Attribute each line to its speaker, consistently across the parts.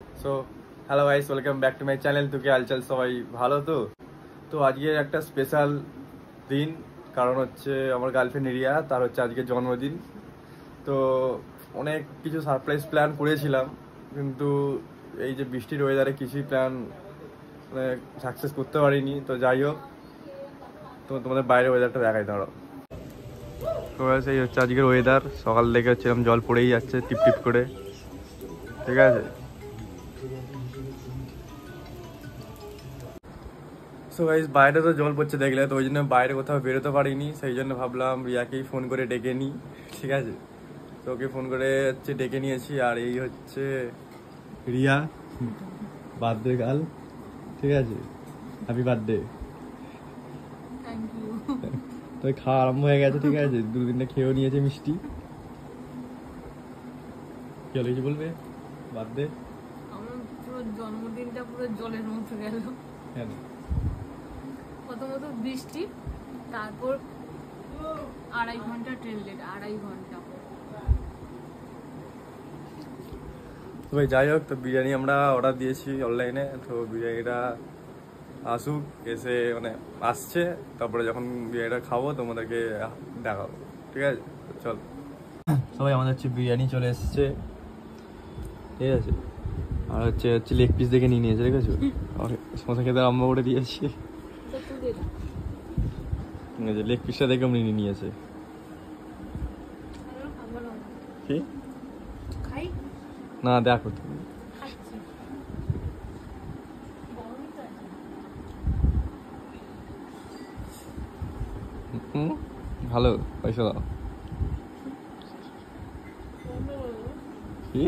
Speaker 1: So hello guys, welcome back to my channel. তো কি হালচাল, সবাই ভালো তো? তো আজকে একটা স্পেশাল দিন, কারণ হচ্ছে আমার গার্লফ্রেন্ড রিয়া, তার হচ্ছে আজকে জন্মদিন। তো অনেক কিছু সারপ্রাইজ প্ল্যান করেছিলাম, কিন্তু এই যে বৃষ্টির ওয়েদারে কিছুই প্ল্যান মানে সাকসেস করতে পারিনি। তো যাই হোক, তো তোমাদের বাইরের ওয়েদারটা দেখাই দাঁড়াও। তো এই হচ্ছে আজকের ওয়েদার। সকাল থেকে হচ্ছে জল পড়েই যাচ্ছে টিপ টিপ করে, ঠিক আছে। সো গাইস, বাইরে তো জল পড়ছে দেখলে, তো ওই জন্য বাইরে কোথাও বেরোতে পারিনি। সেই জন্য ভাবলাম রিয়াকেই ফোন করে ডেকে নিই, ঠিক আছে। তো ওকে ফোন করে হচ্ছে ডেকে নিয়েছি। আর এই হচ্ছে রিয়া, বার্থডে গার্ল, ঠিক আছে। Happy birthday.
Speaker 2: Thank you.
Speaker 1: তো খাওয়া আরম্ভ হয়ে গেছে, ঠিক আছে। দুদিনটা খেয়েও নিয়েছে মিষ্টি। কি হলো, কিছু বলবে? বার্থডে
Speaker 2: আমার পুরো জন্মদিনটা পুরো জলের মতো গেল।
Speaker 1: কেন?
Speaker 2: প্রথমত বৃষ্টি, তারপর 2.5 ঘন্টা ট্রেন লেট, 2.5 ঘন্টা।
Speaker 1: তো ভাই যাই হোক, তো বিরিয়ানি আমরা অর্ডার দিয়েছি অনলাইনে। তো বিরিয়ানিটা আসুক, এসে মানে আসছে, তারপরে যখন বিরিয়ানিটা খাবো তোমাদেরকে দেখাবো, ঠিক আছে। চল সবাই, আমাদের হচ্ছে বিরিয়ানি চলে এসছে, ঠিক আছে। আর হচ্ছে লেগ পিস দেখে নিয়ে নিয়েছে, ঠিক আছে। সমস্যা খেতে আরম্ভ করে দিয়েছি, ঠিক আছে। লেগ পিসটা দেখে এমনি নিয়ে নিয়েছে। কি
Speaker 2: খাই
Speaker 1: না, দেখো তুমি।
Speaker 2: খাচ্ছি।
Speaker 1: ভালো, পয়সা দাও। কি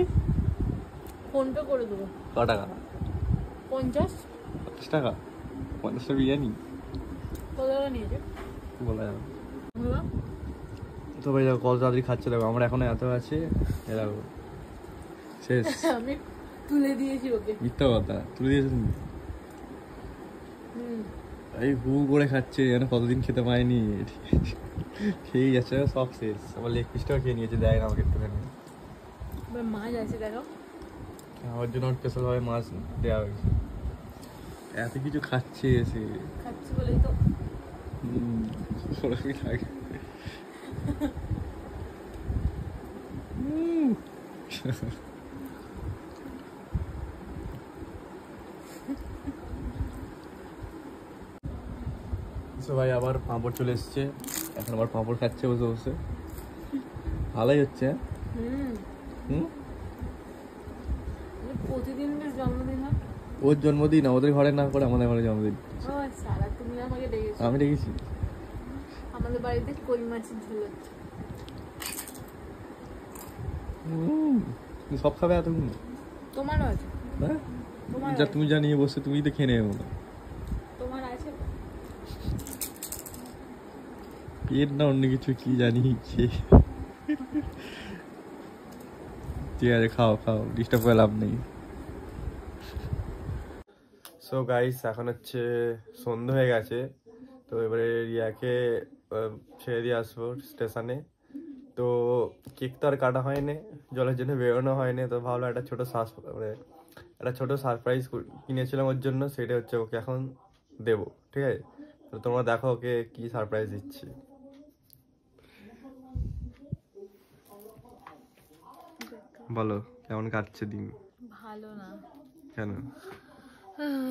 Speaker 2: ফোনটা করে দেবো।
Speaker 1: ক টাকা?
Speaker 2: 50।
Speaker 1: 50 টাকা? 50টা বিরিয়ানি
Speaker 2: কত টাকা নিয়েছে
Speaker 1: বলা যাবে। তো ভাই দেখো কত তাড়াতাড়ি খাচ্ছে, দেখো আমরা এখনো এত আছে, এরকম শেষ।
Speaker 2: আমি তুলে দিয়েছি ওকে।
Speaker 1: মিথ্যা কথা, তুলে দিয়েছো তুমি? এই হু করে খাচ্ছে, যেন কতদিন খেতে পায়নি। খেয়েই যাচ্ছে, সব শেষ। আমার লেগ পিসটাও খেয়ে নিয়েছে, দেয় না আমাকে একটুখানি।
Speaker 2: মাছ আছে দেখো।
Speaker 1: আমার জন্য স্পেশাল ভাবে মাছ দেওয়া হয়েছে। এত কিছু খাচ্ছে এসে।
Speaker 2: খাচ্ছি বলেই তো।
Speaker 1: সরাসরি থাকে। সবাই আবার পাঁপড় চলে এসছে, এখন আবার পাঁপড় খাচ্ছে বসে বসে। ভালোই হচ্ছে। হুম,
Speaker 2: প্রতিদিনের জন্মদিন হয়।
Speaker 1: ওর জন্মদিন আমাদের ঘরে না করে আমাদের ঘরে জন্মদিন।
Speaker 2: ও সারা তুমি আমাকে ডেকেছো।
Speaker 1: আমি দেখেছি।
Speaker 2: আমাদের বাড়িতে কই মাছের ঝোল হচ্ছে।
Speaker 1: সব খাবে এতগুলো?
Speaker 2: তোমারও আছে।
Speaker 1: হ্যাঁ,
Speaker 2: তোমার
Speaker 1: যা তুমি জানিয়ে বসে তুমি তো খেয়ে নেবে মনে।
Speaker 2: তোমার আছে।
Speaker 1: পেট না অন্য কিছু কি জানি খেয়ে। ঠিক আছে, খাও খাও, ডিস্টার্ব করে লাভ নেই। সো গাইস, এখন হচ্ছে সন্ধ্যা হয়ে গেছে। তো এবারে রিয়াকে ছেড়ে দিয়ে আসবো স্টেশনে। তো কেক তো আর কাটা হয়নি, জলের জন্য বেরোনো হয়নি। তো ভাবলাম একটা ছোটো মানে একটা ছোটো সারপ্রাইজ কিনেছিলাম ওর জন্য, সেটা হচ্ছে ওকে এখন দেবো, ঠিক আছে। তো তোমরা দেখো ওকে কি সারপ্রাইজ দিচ্ছি। বলো, কেমন কাটছে দিন?
Speaker 2: ভালো না।
Speaker 1: কেন?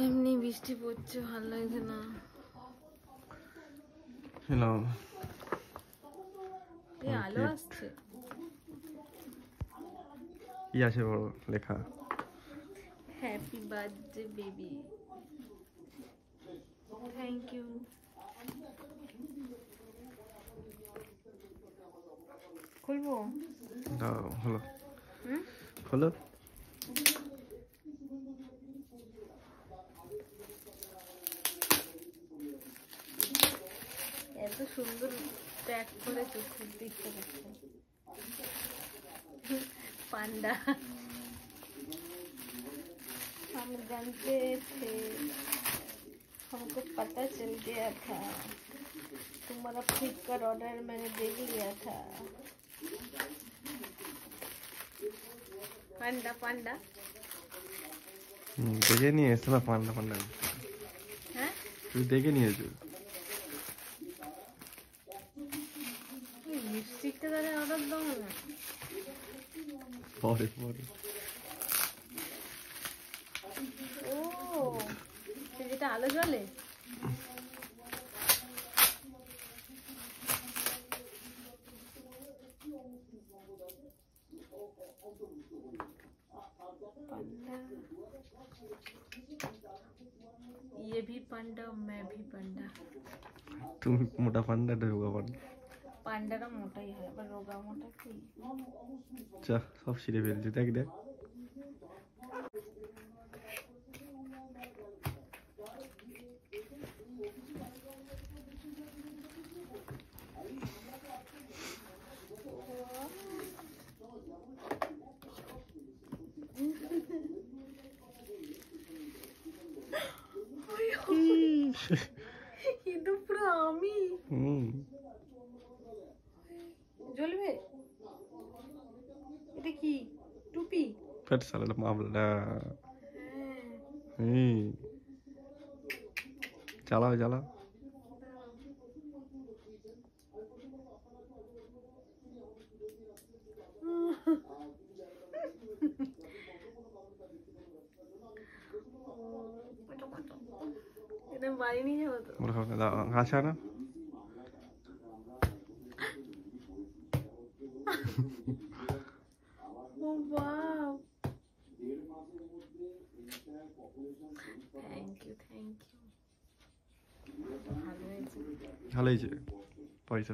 Speaker 2: এমনি বৃষ্টি পড়ছে, ভালো লাগছে না।
Speaker 1: হ্যালো,
Speaker 2: এই আলো আসছে।
Speaker 1: কি আছে বড় লেখা?
Speaker 2: Happy birthday baby, thank you. খুলবো?
Speaker 1: দাও, হলো
Speaker 2: হুম,
Speaker 1: হলো।
Speaker 2: এত সুন্দর প্যাক করে তো খুলতে ইচ্ছা করছে। पांडा हम जानते थे, हमको पता चल गया था, तुम्हारा फ्लिपकार्ट ऑर्डर मैंने दे लिया था। पांडा पांडा
Speaker 1: দেখে নিয়ে এসছো না পান্ডা পান্ডা?
Speaker 2: হ্যাঁ
Speaker 1: তুমি দেখে নিয়েছো?
Speaker 2: লিপস্টিকটা তাহলে অর্ডার দাও না।
Speaker 1: পরে পরে
Speaker 2: ও যেটা আলো জ্বলে। ये भी पांडा मैं भी पांडा।
Speaker 1: তুমি মোটা পান্ডা রোগা পান্ডা।
Speaker 2: পান্ডারা মোটাই হয়, আবার রোগা মোটা কি?
Speaker 1: চা সব ছিঁড়ে ফেলছি, দেখ দেখ।
Speaker 2: কিন্তু পুরো আমি জ্বলবে। এটা কি টুপি?
Speaker 1: পেট সালাটা মামলা। চালাও চালাও।
Speaker 2: এটা বাড়ি নিয়ে যাবো তো।
Speaker 1: আচ্ছা না
Speaker 2: ও বাও, থ্যাংক ইউ থ্যাংক ইউ। ভালো হয়েছে,
Speaker 1: ভালো হয়েছে। পয়সা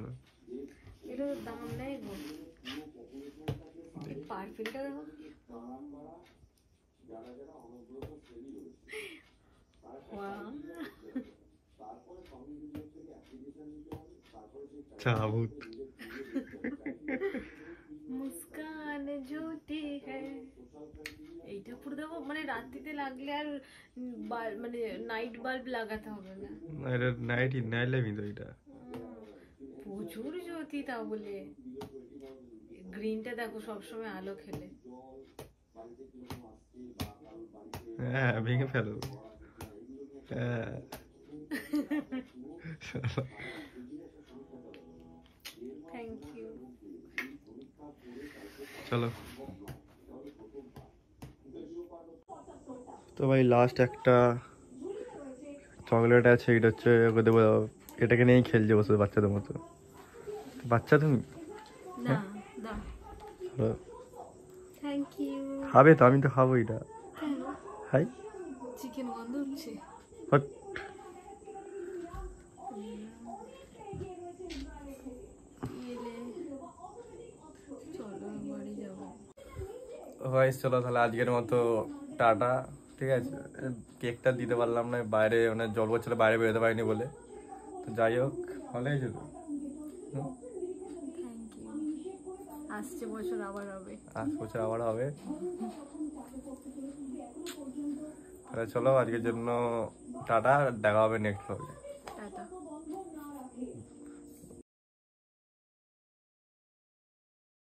Speaker 2: এটা তো দাম নেই গো। পারফিউমটা দেখো। ওয়াও
Speaker 1: চাবুত
Speaker 2: মুস্কান ঝুটি হ্যায়। এইটা পুরো দেখো, মানে রাত্রিতে লাগলে আর মানে নাইট বাল্ব লাগাতে হবে না।
Speaker 1: এটা নাইটই নাইট লাইফ তো এটা।
Speaker 2: প্রচুর জ্যোতি তা বলে। গ্রিনটা দেখো সবসময় আলো খেলে।
Speaker 1: হ্যাঁ ভেঙে ফেলো। হ্যাঁ
Speaker 2: থ্যাংক ইউ।
Speaker 1: চলো তো ভাই, লাস্ট একটা চকলেট আছে, এটা হচ্ছে ওকে দেবো। এটাকে নিয়েই খেলছে বসে বাচ্চাদের মতো। বাচ্চা তুমি
Speaker 2: না দাও। Thank you.
Speaker 1: খাবে তো? আমি তো খাবো এটা।
Speaker 2: কেন?
Speaker 1: হাই
Speaker 2: চিকেন গন্ধ হচ্ছে। ভাই চলো তাহলে আজকের মতো টাটা। ঠিক আছে, কেকটা দিতে পারলাম না, বাইরে মানে জল পড়ছিল, বাইরে বেরোতে পারিনি বলে। তো যাই হোক, ভালো হয়েছে তো। আসছে বছর আবার হবে। তাহলে চলো আজকের জন্য টাটা, দেখা হবে নেক্সট ব্লগে।